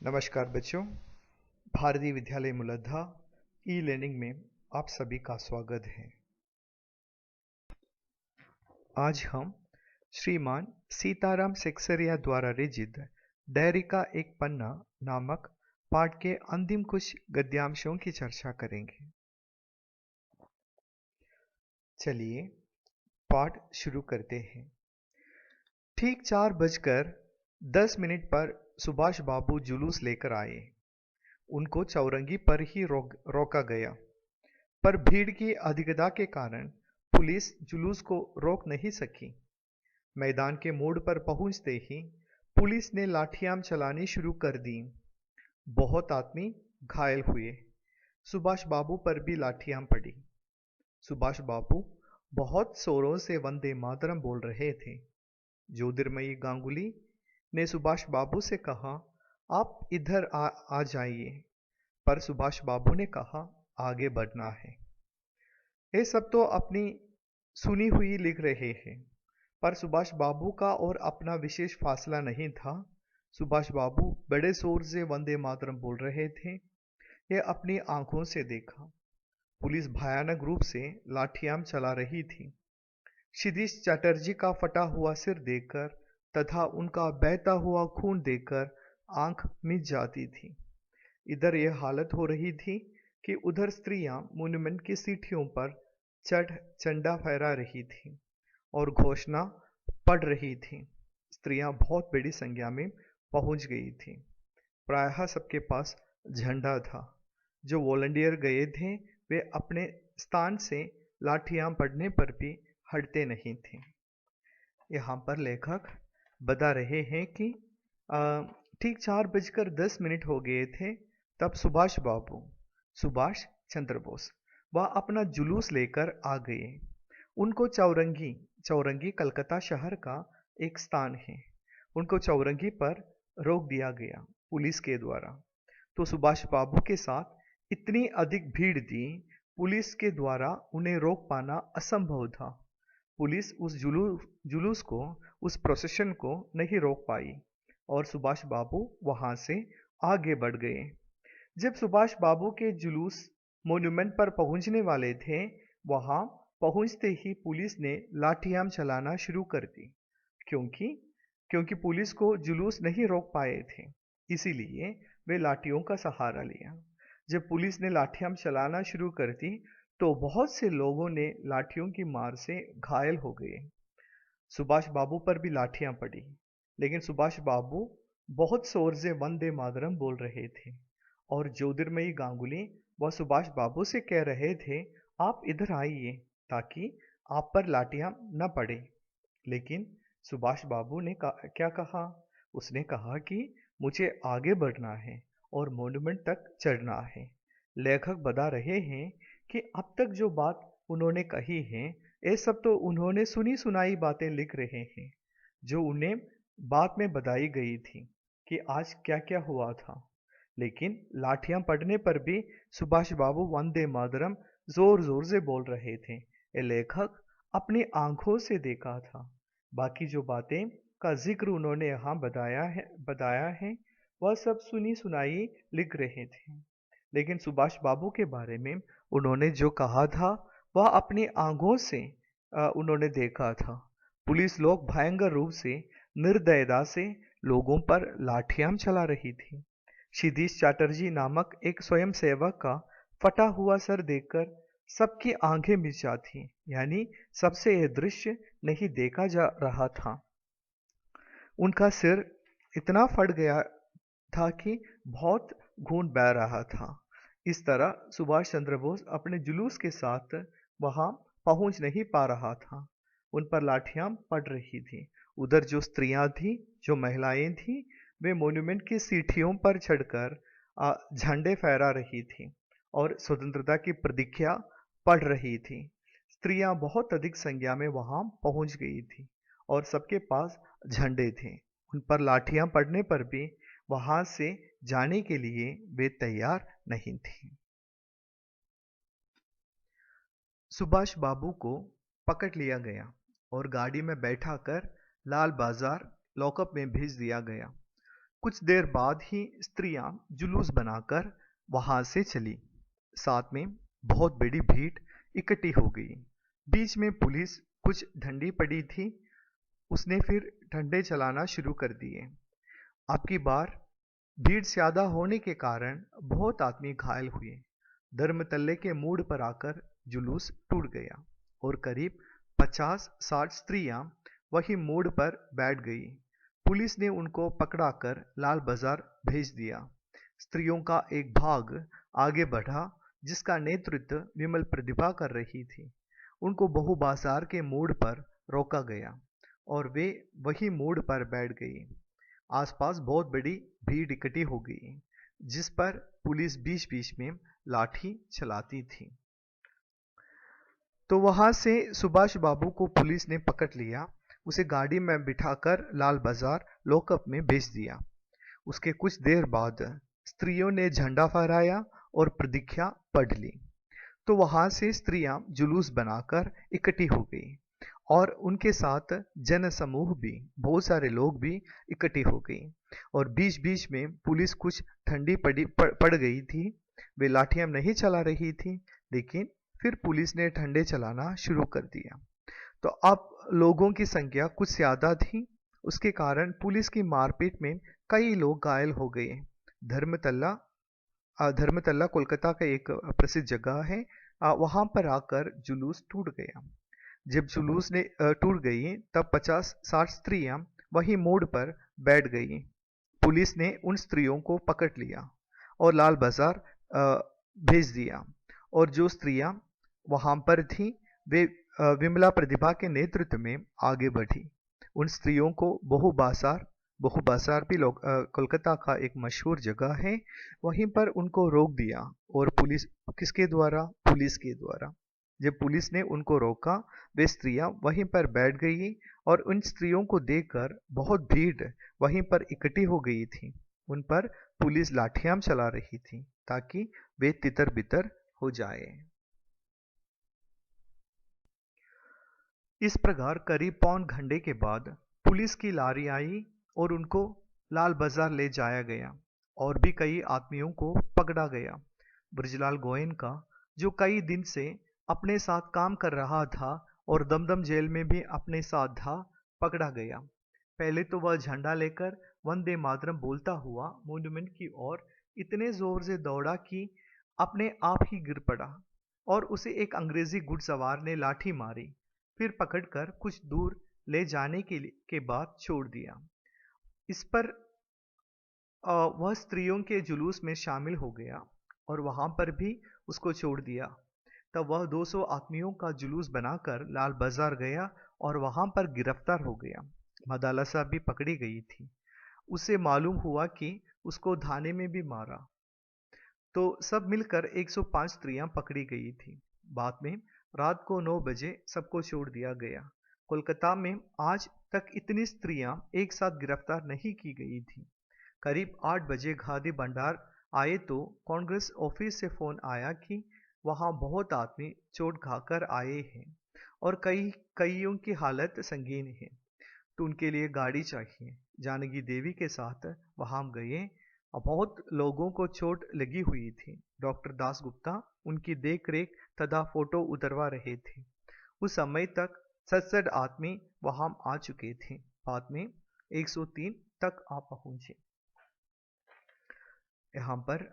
नमस्कार बच्चों। भारतीय विद्यालय मुलद्दा ई लर्निंग में आप सभी का स्वागत है। आज हम श्रीमान सीताराम सेक्सरिया द्वारा रचित डायरी का एक पन्ना नामक पाठ के अंतिम कुछ गद्यांशों की चर्चा करेंगे। चलिए पाठ शुरू करते हैं। ठीक 4:10 पर सुभाष बाबू जुलूस लेकर आए। उनको चौरंगी पर ही रोका गया, पर भीड़ की अधिकता के कारण पुलिस जुलूस को रोक नहीं सकी। मैदान के मोड़ पर पहुंचते ही पुलिस ने लाठियां चलानी शुरू कर दी। बहुत आदमी घायल हुए। सुभाष बाबू पर भी लाठियां पड़ी। सुभाष बाबू बहुत जोरों से वंदे मातरम बोल रहे थे। ज्योतिर्मयी गांगुली ने सुभाष बाबू से कहा, आप इधर आ जाइए, पर सुभाष बाबू ने कहा, आगे बढ़ना है। ये सब तो अपनी सुनी हुई लिख रहे हैं, पर सुभाष बाबू का और अपना विशेष फासला नहीं था। सुभाष बाबू बड़े जोर से वंदे मातरम बोल रहे थे। ये अपनी आंखों से देखा। पुलिस भयानक रूप से लाठियां चला रही थी। क्षितिज चटर्जी का फटा हुआ सिर देखकर तथा उनका बहता हुआ खून देखकर आंख मिच जाती थी। इधर यह हालत हो रही थी कि उधर स्त्रियां मोन्यूमेंट की सीढ़ियों पर चढ़ झंडा फहरा रही थी और घोषणा पढ़ रही थी। स्त्रियां बहुत बड़ी संख्या में पहुंच गई थी। प्रायः सबके पास झंडा था। जो वॉलंटियर गए थे वे अपने स्थान से लाठियां पढ़ने पर भी हटते नहीं थे। यहाँ पर लेखक बता रहे हैं कि ठीक 4:10 हो गए थे, तब सुभाष चंद्र बोस वह अपना जुलूस लेकर आ गए। उनको चौरंगी कलकत्ता शहर का एक स्थान है। उनको चौरंगी पर रोक दिया गया पुलिस के द्वारा। तो सुभाष बाबू के साथ इतनी अधिक भीड़ थी, पुलिस के द्वारा उन्हें रोक पाना असंभव था। पुलिस उस जुलूस को, उस प्रोसेशन को नहीं रोक पाई और सुभाष बाबू वहां से आगे बढ़ गए। जब सुभाष बाबू के जुलूस मोन्यूमेंट पर पहुंचने वाले थे, वहां पहुंचते ही पुलिस ने लाठियां चलाना शुरू कर दी। क्योंकि पुलिस को जुलूस नहीं रोक पाए थे, इसीलिए वे लाठियों का सहारा लिया। जब पुलिस ने लाठियां चलाना शुरू कर दी तो बहुत से लोगों ने लाठियों की मार से घायल हो गए। सुभाष बाबू पर भी लाठियां पड़ी, लेकिन सुभाष बाबू बहुत जोर से वंदे मातरम बोल रहे थे और ज्योतिर्मयी गांगुली वह सुभाष बाबू से कह रहे थे, आप इधर आइए ताकि आप पर लाठियां न पड़े। लेकिन सुभाष बाबू ने क्या कहा? उसने कहा कि मुझे आगे बढ़ना है और मॉन्यूमेंट तक चढ़ना है। लेखक बता रहे हैं कि अब तक जो बात उन्होंने कही है, ये सब तो उन्होंने सुनी सुनाई बातें लिख रहे हैं, जो उन्हें बाद में बताई गई थी कि आज क्या क्या हुआ था। लेकिन लाठियां पड़ने पर भी सुभाष बाबू वंदे मातरम जोर जोर से बोल रहे थे। ये लेखक अपनी आंखों से देखा था। बाकी जो बातें का जिक्र उन्होंने यहाँ बताया है वह सब सुनी सुनाई लिख रहे थे। लेकिन सुभाष बाबू के बारे में उन्होंने जो कहा था वह अपनी आंखों से उन्होंने देखा था। पुलिस लोग भयंकर रूप से, निर्दयता से लोगों पर लाठियां चला रही थी। क्षितिज चटर्जी नामक एक स्वयंसेवक का फटा हुआ सर देखकर सबकी आंखें मिच जाती, यानी सबसे यह दृश्य नहीं देखा जा रहा था। उनका सिर इतना फट गया था कि बहुत खून बह रहा था। इस तरह सुभाष चंद्र बोस अपने जुलूस के साथ वहां पहुंच नहीं पा रहा था। उन पर लाठियां पड़ रही थी। उधर जो स्त्रियां थी, जो महिलाएं थी, वे मॉन्यूमेंट की सीढ़ियों पर चढ़कर झंडे फहरा रही थी और स्वतंत्रता की प्रतिज्ञा पढ़ रही थी। स्त्रियां बहुत अधिक संख्या में वहां पहुंच गई थी और सबके पास झंडे थे। उन पर लाठियां पड़ने पर भी वहां से जाने के लिए वे तैयार नहीं थी। सुभाष बाबू को पकड़ लिया गया और गाड़ी में बैठाकर लाल बाजार लॉकअप में भेज दिया गया। कुछ देर बाद ही स्त्रियां जुलूस बनाकर वहां से चली। साथ में बहुत बड़ी भीड़ इकट्ठी हो गई। बीच में पुलिस कुछ ठंडी पड़ी थी। उसने फिर ठंडे चलाना शुरू कर दिए। अब की बार भीड़ ज्यादा होने के कारण बहुत आदमी घायल हुए। धर्मतल्ले के मोड़ पर आकर जुलूस टूट गया और करीब 50-60 स्त्रियां वही मोड़ पर बैठ गई। पुलिस ने उनको पकड़ाकर लाल बाजार भेज दिया। स्त्रियों का एक भाग आगे बढ़ा जिसका नेतृत्व विमल प्रतिभा कर रही थी। उनको बहु बाजार के मोड़ पर रोका गया और वे वही मोड़ पर बैठ गई। आसपास बहुत बड़ी भीड़ इकट्ठी हो गई जिस पर पुलिस बीच बीच में लाठी चलाती थी। तो वहां से सुभाष बाबू को पुलिस ने पकड़ लिया। उसे गाड़ी में बिठाकर लाल बाजार लॉकअप में भेज दिया। उसके कुछ देर बाद स्त्रियों ने झंडा फहराया और प्रतिज्ञा पढ़ ली। तो वहां से स्त्रियां जुलूस बनाकर इकट्ठी हो गई और उनके साथ जन समूह भी, बहुत सारे लोग भी इकट्ठे हो गए। और बीच बीच में पुलिस कुछ ठंडी पड़ गई थी। वे लाठियां नहीं चला रही थी, लेकिन फिर पुलिस ने ठंडे चलाना शुरू कर दिया। तो अब लोगों की संख्या कुछ ज्यादा थी। उसके कारण पुलिस की मारपीट में कई लोग घायल हो गए। धर्मतल्ला धर्मतल्ला कोलकाता का एक प्रसिद्ध जगह है। वहां पर आकर जुलूस टूट गया। जब जुलूस ने टूट गई तब 50-60 स्त्रियां वही मोड़ पर बैठ गई। पुलिस ने उन स्त्रियों को पकड़ लिया और लाल बाजार भेज दिया। और जो स्त्रियां वहां पर थी वे विमला प्रतिभा के नेतृत्व में आगे बढ़ी। उन स्त्रियों को बहु बाजार भी कोलकाता का एक मशहूर जगह है, वहीं पर उनको रोक दिया। और पुलिस किसके द्वारा? पुलिस के द्वारा। जब पुलिस ने उनको रोका, वे स्त्रियां वहीं पर बैठ गई और उन स्त्रियों को देखकर बहुत भीड़ वहीं पर इकट्ठी हो गई थी। उन पर पुलिस लाठियां चला रही थी ताकि वे तितर बितर हो जाए। इस प्रकार करीब पौन घंटे के बाद पुलिस की लारी आई और उनको लाल बाजार ले जाया गया और भी कई आदमियों को पकड़ा गया। ब्रजलाल गोयनका, जो कई दिन से अपने साथ काम कर रहा था और दमदम जेल में भी अपने साथ था, पकड़ा गया। पहले तो वह झंडा लेकर वंदे मातरम बोलता हुआ मॉन्यूमेंट की ओर इतने जोर से दौड़ा कि अपने आप ही गिर पड़ा और उसे एक अंग्रेजी घुड़सवार ने लाठी मारी। फिर पकड़कर कुछ दूर ले जाने के बाद छोड़ दिया। इस पर वह स्त्रियों के जुलूस में शामिल हो गया और वहां पर भी उसको छोड़ दिया। तब वह 200 आदमियों का जुलूस बनाकर लाल बाजार गया और वहां पर गिरफ्तार हो गया। मदालसा भी पकड़ी गई थी। उसे मालूम हुआ कि उसको थाने में भी मारा। तो सब मिलकर 105 स्त्रियां पकड़ी गई थी। बाद में रात को 9 बजे सबको छोड़ दिया गया। कोलकाता में आज तक इतनी स्त्रियां एक साथ गिरफ्तार नहीं की गई थी। करीब 8 बजे खादी भंडार आए तो कांग्रेस ऑफिस से फोन आया कि वहां बहुत आदमी चोट खाकर आए हैं और कईयों की हालत संगीन है, तो उनके लिए गाड़ी चाहिए। जानकी देवी के साथ वहां गए। बहुत लोगों को चोट लगी हुई थी। डॉक्टर दासगुप्ता उनकी देखरेख तथा फोटो उतरवा रहे थे। उस समय तक 67 आदमी वहां आ चुके थे। बाद में 103 तक आ पहुंचे। यहाँ पर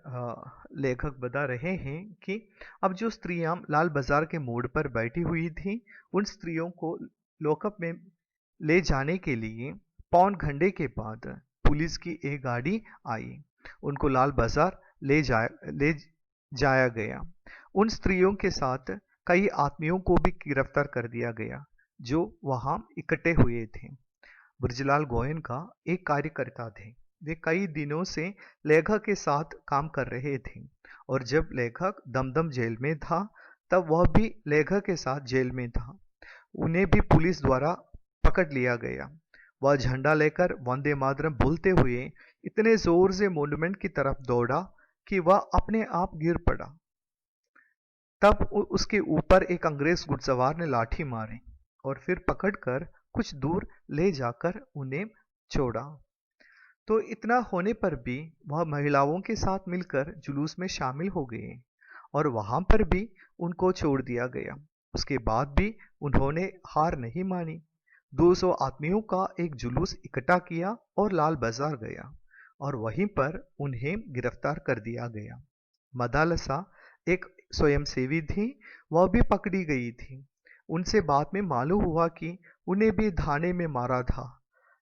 लेखक बता रहे हैं कि अब जो स्त्रियां लाल बाजार के मोड़ पर बैठी हुई थी, उन स्त्रियों को लॉकअप में ले जाने के लिए पौन घंटे के बाद पुलिस की एक गाड़ी आई। उनको लाल बाजार ले जाया गया। उन स्त्रियों के साथ कई आदमियों को भी गिरफ्तार कर दिया गया जो वहां इकट्ठे हुए थे। ब्रजलाल गोयनका एक कार्यकर्ता थे। वे कई दिनों से लेखक के साथ काम कर रहे थे और जब लेखक दमदम जेल में था तब वह भी लेखक के साथ जेल में था। उन्हें भी पुलिस द्वारा पकड़ लिया गया। वह झंडा लेकर वंदे मातरम बोलते हुए इतने जोर से मॉन्यूमेंट की तरफ दौड़ा कि वह अपने आप गिर पड़ा। तब उसके ऊपर एक अंग्रेज घुड़सवार ने लाठी मारी और फिर पकड़कर कुछ दूर ले जाकर उन्हें छोड़ा। तो इतना होने पर भी वह महिलाओं के साथ मिलकर जुलूस में शामिल हो गए और वहां पर भी उनको छोड़ दिया गया। उसके बाद भी उन्होंने हार नहीं मानी। 200 आदमियों का एक जुलूस इकट्ठा किया और लाल बाजार गया और वहीं पर उन्हें गिरफ्तार कर दिया गया। मदालसा एक स्वयंसेवी थी, वह भी पकड़ी गई थी। उनसे बाद में मालूम हुआ कि उन्हें भी थाने में मारा था।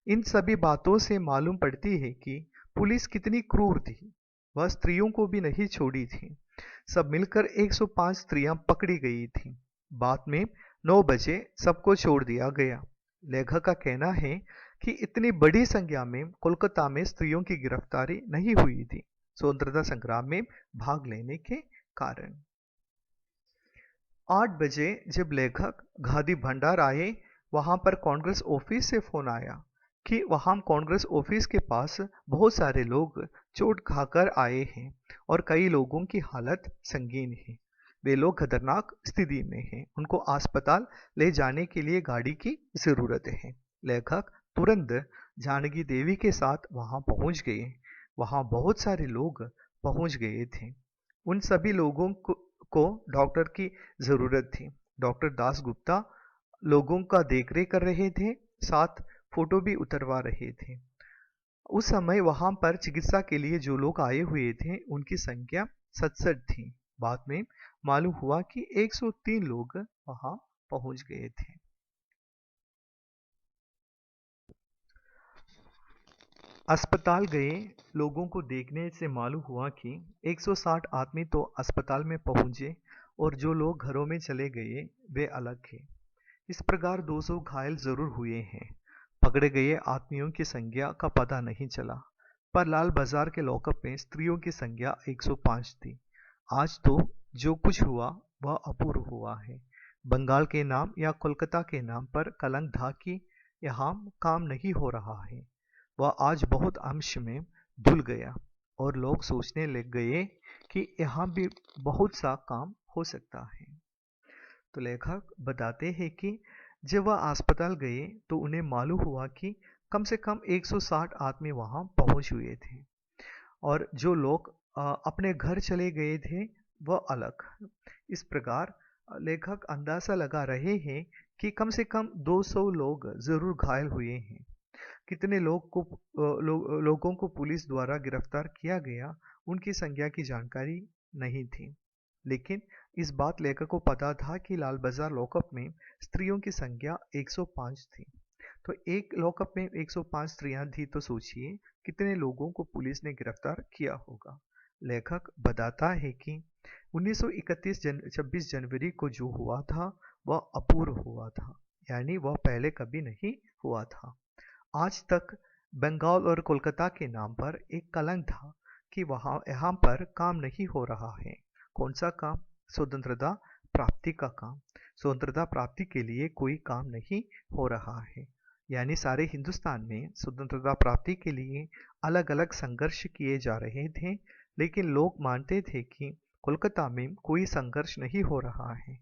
इन सभी बातों से मालूम पड़ती है कि पुलिस कितनी क्रूर थी। वह स्त्रियों को भी नहीं छोड़ी थी। सब मिलकर 105 स्त्रियां पकड़ी गई थीं। बाद में 9 बजे सबको छोड़ दिया गया। लेखक का कहना है कि इतनी बड़ी संख्या में कोलकाता में स्त्रियों की गिरफ्तारी नहीं हुई थी स्वतंत्रता संग्राम में भाग लेने के कारण। 8 बजे जब लेखक गांधी भंडार आए, वहां पर कांग्रेस ऑफिस से फोन आया कि वहां कांग्रेस ऑफिस के पास बहुत सारे लोग चोट खाकर आए हैं और कई लोगों की हालत संगीन है। वे लोग खतरनाक स्थिति में हैं। उनको अस्पताल ले जाने के लिए गाड़ी की जरूरत है। लेखक तुरंत जानकी देवी के साथ वहां पहुंच गए। वहां बहुत सारे लोग पहुंच गए थे। उन सभी लोगों को डॉक्टर की जरूरत थी। डॉक्टर दास गुप्ता लोगों का देखरेख कर रहे थे, साथ फोटो भी उतरवा रहे थे। उस समय वहां पर चिकित्सा के लिए जो लोग आए हुए थे उनकी संख्या 67 थी। बाद में मालूम हुआ कि 103 लोग वहां पहुंच गए थे। अस्पताल गए लोगों को देखने से मालूम हुआ कि 160 आदमी तो अस्पताल में पहुंचे और जो लोग घरों में चले गए वे अलग थे। इस प्रकार 200 घायल जरूर हुए हैं। पकड़े गए आदमियों की संख्या का पता नहीं चला, पर लाल बाजार के लॉकअप में स्त्रियों की संख्या 105 थी। आज तो जो कुछ हुआ वह अपूर्व हुआ है। बंगाल के नाम या कोलकाता के नाम पर कलंक था कि यहाँ काम नहीं हो रहा है। वह आज बहुत अंश में धुल गया और लोग सोचने लग गए कि यहाँ भी बहुत सा काम हो सकता है। तो लेखक बताते हैं कि जब वह अस्पताल गए तो उन्हें मालूम हुआ कि कम से कम 160 आदमी वहां पहुंच हुए थे और जो लोग अपने घर चले गए थे वह अलग। इस प्रकार लेखक अंदाजा लगा रहे हैं कि कम से कम 200 लोग जरूर घायल हुए हैं। कितने लोगों को पुलिस द्वारा गिरफ्तार किया गया उनकी संख्या की जानकारी नहीं थी, लेकिन इस बात लेखक को पता था कि लाल बाजार लॉकअप में स्त्रियों की संख्या 105 थी। तो एक लॉकअप में 105 स्त्रियां थी, तो सोचिए कितने लोगों को पुलिस ने गिरफ्तार किया होगा। लेखक बताता है कि 26 जनवरी को जो हुआ था वह अपूर्व हुआ था, यानी वह पहले कभी नहीं हुआ था। आज तक बंगाल और कोलकाता के नाम पर एक कलंक था कि यहाँ पर काम नहीं हो रहा है। कौन सा काम? स्वतंत्रता प्राप्ति का काम। स्वतंत्रता प्राप्ति के लिए कोई काम नहीं हो रहा है, यानी सारे हिंदुस्तान में स्वतंत्रता प्राप्ति के लिए अलग अलग संघर्ष किए जा रहे थे, लेकिन लोग मानते थे कि कोलकाता में कोई संघर्ष नहीं हो रहा है।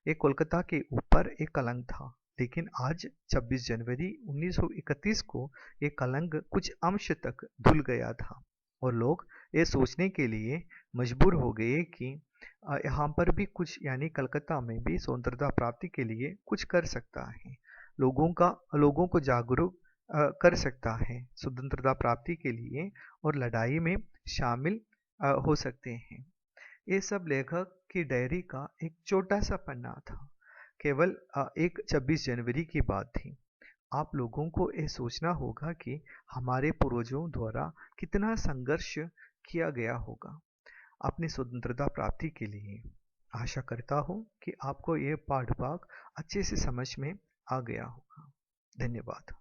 ये कोलकाता के ऊपर एक कलंक था। लेकिन आज 26 जनवरी 1931 को ये कलंक कुछ अंश तक धुल गया था और लोग ये सोचने के लिए मजबूर हो गए कि यहाँ पर भी कुछ, यानी कलकत्ता में भी स्वतंत्रता प्राप्ति के लिए कुछ कर सकता है, लोगों को जागरूक कर सकता है स्वतंत्रता प्राप्ति के लिए और लड़ाई में शामिल हो सकते हैं। ये सब लेखक की डायरी का एक छोटा सा पन्ना था, केवल एक 26 जनवरी की बात थी। आप लोगों को ये सोचना होगा कि हमारे पूर्वजों द्वारा कितना संघर्ष किया गया होगा अपनी स्वतंत्रता प्राप्ति के लिए। आशा करता हूँ कि आपको ये पाठ भाग अच्छे से समझ में आ गया होगा। धन्यवाद।